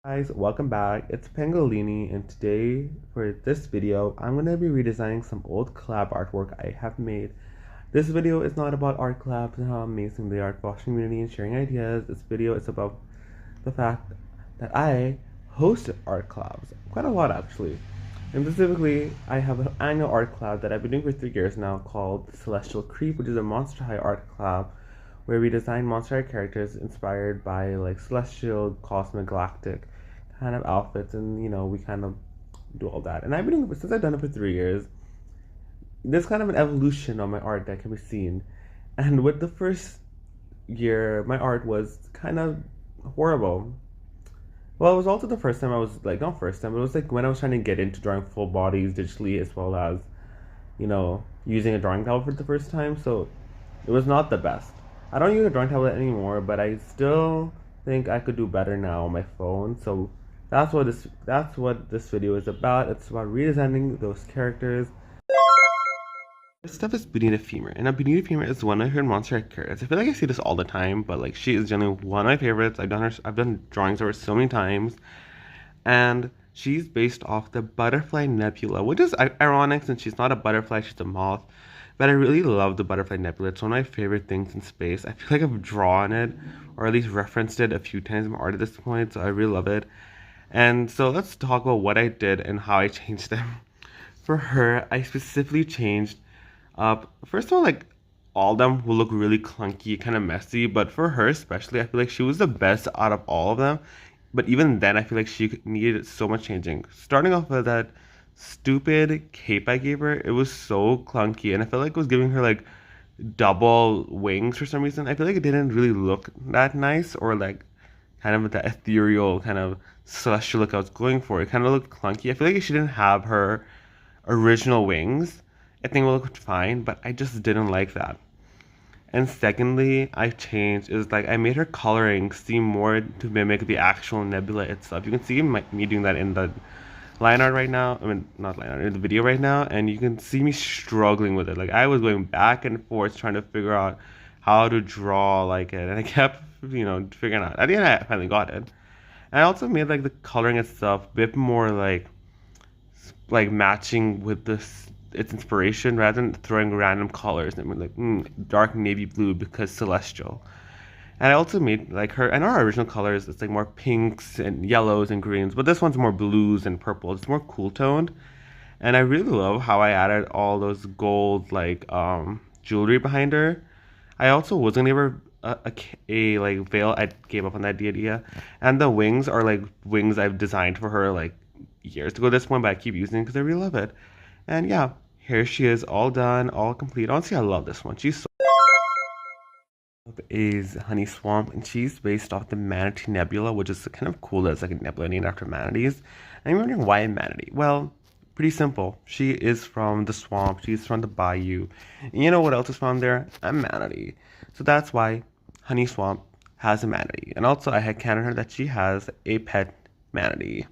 Guys, welcome back. It's Pangolini, and today for this video, I'm going to be redesigning some old collab artwork I have made. This video is not about art collabs and how amazing they are for the community and sharing ideas. This video is about the fact that I host art collabs, quite a lot actually. And specifically, I have an annual art collab that I've been doing for 3 years now called Celestial Creep, which is a Monster High art collab where we design Monster High characters inspired by like celestial, cosmic, galactic kind of outfits, and we kind of do all that. And I've been doing, since I've done it for 3 years. There's kind of an evolution on my art that can be seen. And with the first year, my art was kind of horrible. Well, it was also the first time I was like, not first time, but it was like when I was trying to get into drawing full bodies digitally as well as, using a drawing tablet for the first time. So it was not the best. I don't use a drawing tablet anymore, but I still think I could do better now on my phone. So that's what this video is about. It's about redesigning those characters. This stuff is Benita Femur, and a Benita Femur is one of her Monster High characters. I feel like I see this all the time, but like she is generally one of my favorites. I've done drawings of her so many times, and she's based off the butterfly nebula, which is ironic since she's not a butterfly, she's a moth. But I really love the butterfly nebula. It's one of my favorite things in space. I feel like I've drawn it, or at least referenced it a few times in my art at this point, so I really love it. And so let's talk about what I did and how I changed them. For her, I specifically changed up, first of all, like all of them will look really clunky, kind of messy, but for her especially, I feel like she was the best out of all of them. But even then, I feel like she needed so much changing. Starting off with that stupid cape I gave her, it was so clunky, and I felt like it was giving her like double wings for some reason. I feel like it didn't really look that nice, or like kind of that ethereal kind of celestial look I was going for. It kind of looked clunky. I feel like she didn't have her original wings. I think it looked fine, but I just didn't like that. And secondly, I changed is like I made her coloring seem more to mimic the actual nebula itself. You can see me doing that in the line art right now. I mean, not line art, in the video right now, and you can see me struggling with it. Like I was going back and forth trying to figure out how to draw like it, and I kept, figuring out. At the end, I finally got it. And I also made like the coloring itself a bit more like matching with this its inspiration rather than throwing random colors. I mean, like dark navy blue because celestial. And I also made like her, and our original colors, it's like more pinks and yellows and greens, but this one's more blues and purples. It's more cool toned. And I really love how I added all those gold like jewelry behind her. I also wasn't ever a like veil. I gave up on that idea. And the wings are like wings I've designed for her like years ago at this point, but I keep using it because I really love it. And yeah, here she is, all done, all complete. Honestly, I love this one. She's so is Honey Swamp, and she's based off the Manatee Nebula, which is kind of cool that it's like a nebula named after manatees. And you're wondering why a manatee? Well, pretty simple. She is from the swamp, she's from the bayou. And you know what else is from there? A manatee. So that's why Honey Swamp has a manatee. And also, I had canon her that she has a pet manatee.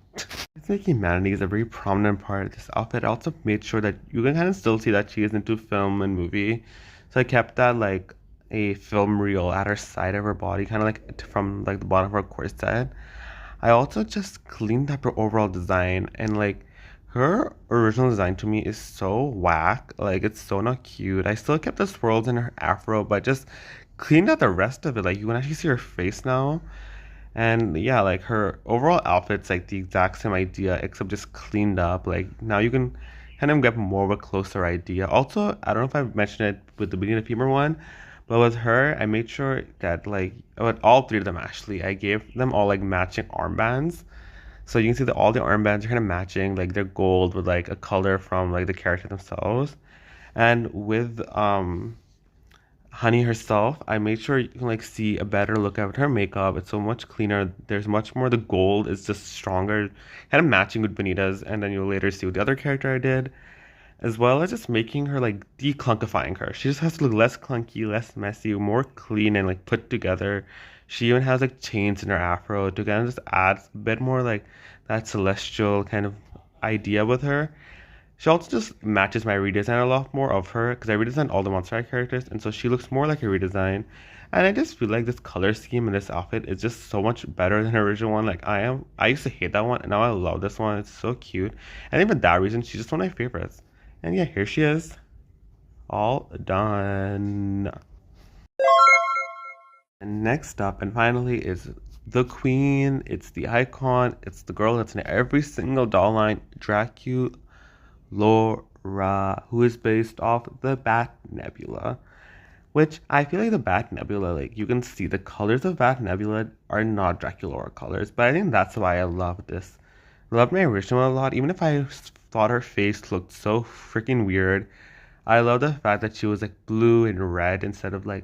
It's making manatees a very prominent part of this outfit. I also made sure that you can kind of still see that she is into film and movie. So I kept that like a film reel at her side of her body, kind of like from like the bottom of her corset. I also just cleaned up her overall design, and like her original design to me is so whack. Like it's so not cute. I still kept the swirls in her afro, but just cleaned out the rest of it. Like you can actually see her face now. And yeah, like her overall outfit's like the exact same idea, except just cleaned up. Like now you can kind of get more of a closer idea. Also, I don't know if I've mentioned it with the Benita Femur one, but with her, I made sure that like with all three of them actually, I gave them all like matching armbands. So you can see that all the armbands are kind of matching, like they're gold with like a color from like the character themselves. And with Honey herself, I made sure you can like see a better look at her makeup. It's so much cleaner. There's much more. The gold is just stronger, kind of matching with Benita's, and then you'll later see with the other character I did, as well as just making her like declunkifying her. She just has to look less clunky, less messy, more clean and like put together. She even has like chains in her afro to kind of just add a bit more like that celestial kind of idea with her. She also just matches my redesign a lot more of her because I redesigned all the Monster High characters, and so she looks more like a redesign. And I just feel like this color scheme in this outfit is just so much better than the original one. Like I used to hate that one, and now I love this one. It's so cute. And even that reason, she's just one of my favorites. And yeah, here she is, all done. And next up, and finally, is the queen. It's the icon. It's the girl that's in every single doll line, Draculaura, who is based off the Bat Nebula. Which I feel like the Bat Nebula, like you can see the colors of Bat Nebula are not Draculaura colors, but I think that's why I love this. I loved my original a lot, even if I thought her face looked so freaking weird. I love the fact that she was like blue and red instead of like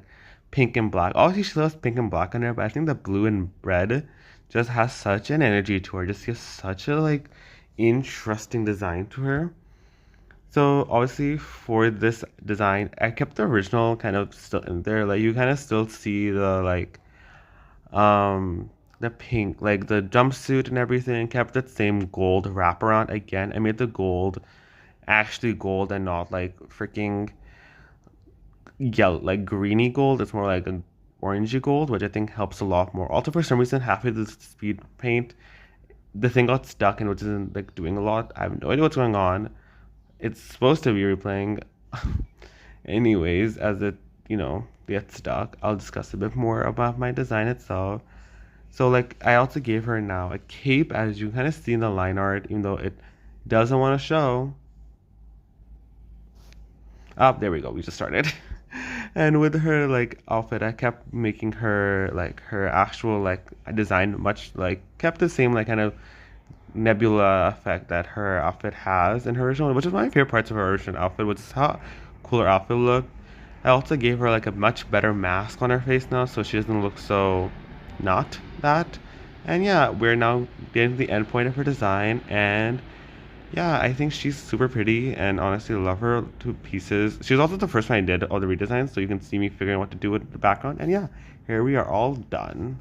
pink and black. Obviously, she still has pink and black on her, but I think the blue and red just has such an energy to her. Just gives such a like interesting design to her. So obviously for this design, I kept the original kind of still in there. Like you kind of still see the like the pink, like the jumpsuit and everything. Kept that same gold wraparound again. I made the gold actually gold and not like freaking yellow, like greeny gold. It's more like an orangey gold, which I think helps a lot more. Also, for some reason, halfway through the speed paint, the thing got stuck and which isn't like doing a lot. I have no idea what's going on. It's supposed to be replaying. Anyways, as it, gets stuck, I'll discuss a bit more about my design itself. So, like, I also gave her now a cape, as you kind of see in the line art, even though it doesn't want to show. Oh, there we go. We just started. And with her like outfit, I kept making her like her actual like design much like kept the same like kind of nebula effect that her outfit has in her original, which is my favorite parts of her original outfit, which is how cool her outfit looked. I also gave her like a much better mask on her face now, so she doesn't look so not that. And yeah, we're now getting to the end point of her design, and yeah, I think she's super pretty and honestly love her to pieces. She was also the first one I did all the redesigns, so you can see me figuring out what to do with the background. And yeah, here we are all done.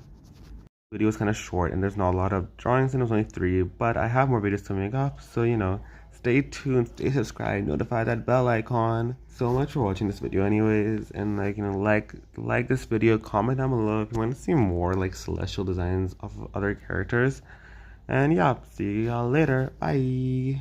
The video is kind of short and there's not a lot of drawings and it was only 3, but I have more videos coming up, so stay tuned, stay subscribed, notify that bell icon. So much for watching this video anyways, and like this video, comment down below if you want to see more like celestial designs of other characters. And yeah, see y'all later. Bye.